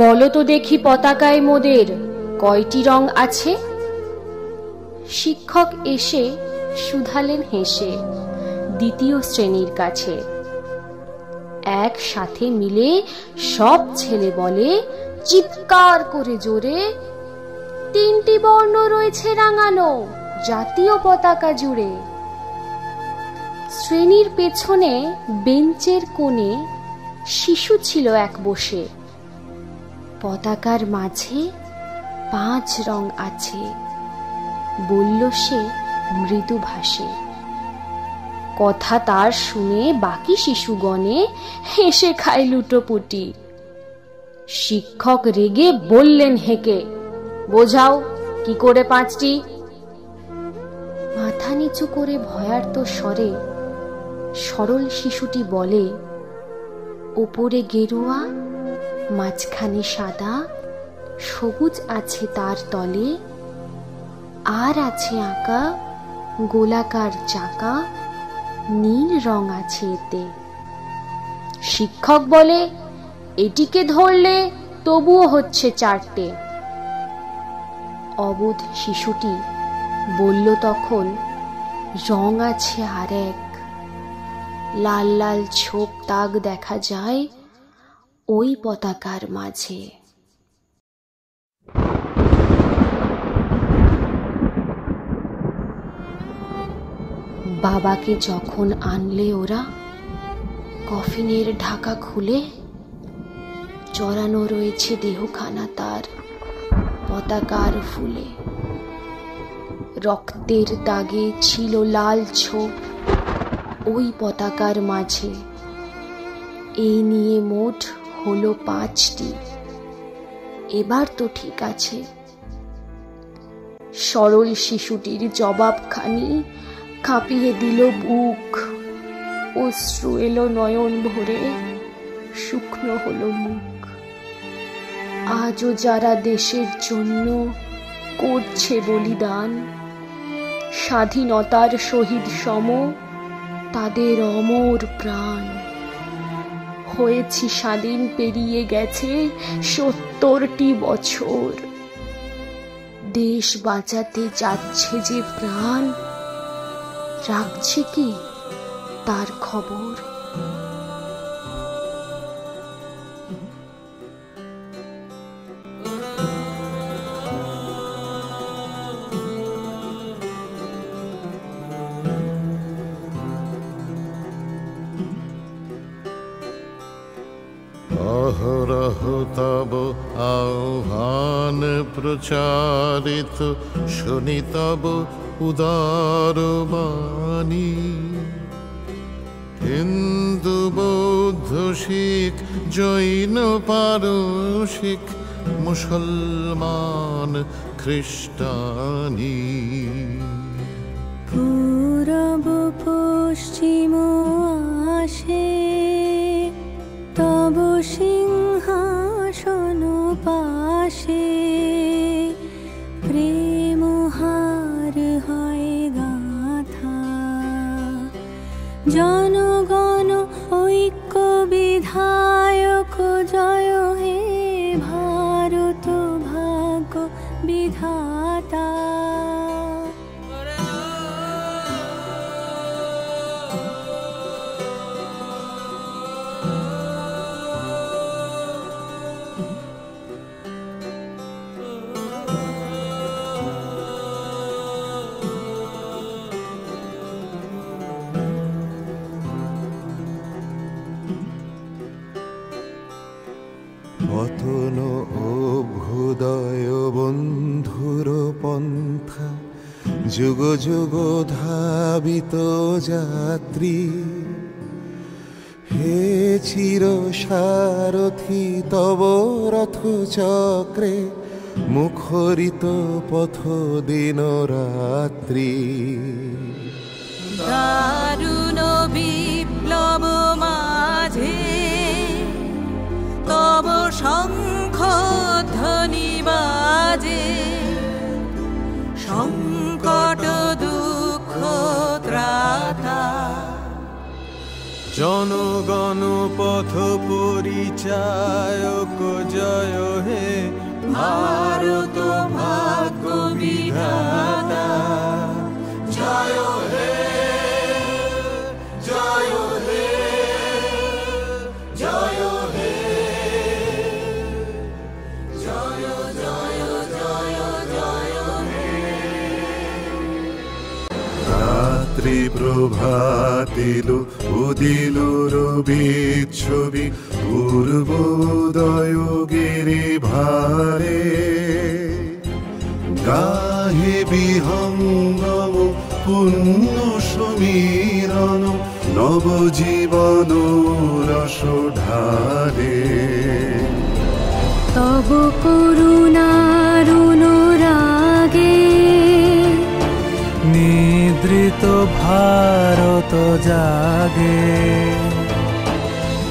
বলো তো দেখি পতাকায় মোদের কয়টি রং আছে? শিক্ষক এসে শুধালেন হেসে দ্বিতীয় শ্রেণীর কাছে। একসাথে মিলে সব ছেলে বলে চিৎকার করে জোরে, তিনটি বর্ণ রয়েছে রাঙানো জাতীয় পতাকা জুড়ে। শ্রেণীর পেছনে বেঞ্চের কোণে শিশু ছিল এক বসে, পতাকার মাঝে 5 রং আছে, বলল সে মৃদু ভাষে। কথা তার শুনে বাকি শিশুগণে হেসে খায় লুটোপুটি। শিক্ষক রেগে বললেন হেঁকে, বোঝাও কি করে 5টি? মাথা নিচু করে ভয়ার্ত স্বরে সরল শিশুটি বলে, উপরে গেরুয়া, মাঝখানে সাদা, সবুজ আছে তার তলে, আর আছে আঁকা গোলাকার চাকা, নীল রং আছে এতে। শিক্ষক বলে, এটিকে ধরলে তবুও হচ্ছে 4টে। অবোধ শিশুটি বলল তখন, রং আছে আর এক, লাল লাল ছোপ দাগ দেখা যায় ওই পতাকার মাঝে। বাবাকে যখন আনলে ওরা, কফিনের ঢাকা খুলে জড়ানো রয়েছে দেহখানা তার পতাকার ফুলে। রক্তের দাগে ছিল লাল ছোপ ওই পতাকার মাঝে। এই নিয়ে মোট হলো 5টি, এবার তো ঠিক আছে। সরল শিশুটির জবাবখানি কাঁপিয়ে দিল বুক, অশ্রু এলো নয়ন ভরে, শুকনো হলো মুখ। আজও যারা দেশের জন্য করছে বলিদান, স্বাধীনতার শহীদ সম তাদের অমর প্রাণ। হয়েছি স্বাধীন, পেরিয়ে গেছে 70টি বছর, দেশ বাঁচাতে যাচ্ছে যে প্রাণ, রাখছে কি তার খবর? অহরহ তব আহ্বান প্রচারিত, শুনি তব উদার বাণী। হিন্দু বৌদ্ধ শিখ জৈন পারসিক, মুসলমান খ্রিস্টানি। পূরব পশ্চিম আসে তব সিংহাসন পাশে, প্রেম হার হয় গাথা, জনগণ ঐক্য বিধায়ক জয় হে ভারত ভাগ্য বিধাতা। পতন অভ্যুদয় বন্ধুর পন্থা, যুগ যুগ ধাবিত যাত্রী। হে চির সারথি তব রথ চক্রে, মুখরিত পথ দিন রাত্রি। দারুণ বিপ্লব মাঝে তব শঙ্খ ধ্বনি বাজে, সংকট দুঃখ ত্রাতা জনগণ পথ পরিচায়ক জয় হে ভারত ভাগ্য বিধাতা জয় হে জয় হে জয় হে জয় জয় জয় জয় হে। রাত্রি প্রভাতিলু উদিলু রবির ছবি পূর্বোদয় গিরি ভারে গাহে বিহঙ্গম পুণ্য সমীরণ নবজীবন রস ঢালে তব করুণার অনুরাগে নিদ্রিত ভারত জাগে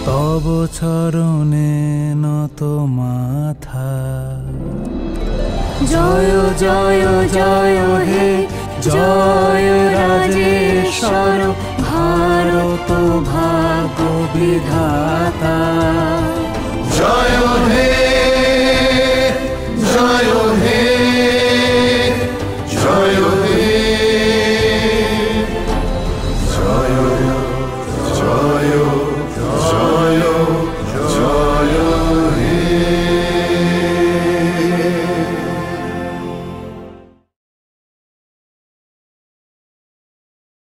তব চরণে নত মাথা জয় জয় জয় হে জয় রাজেশ্বর ভারত ভাগ্য বিধাতা।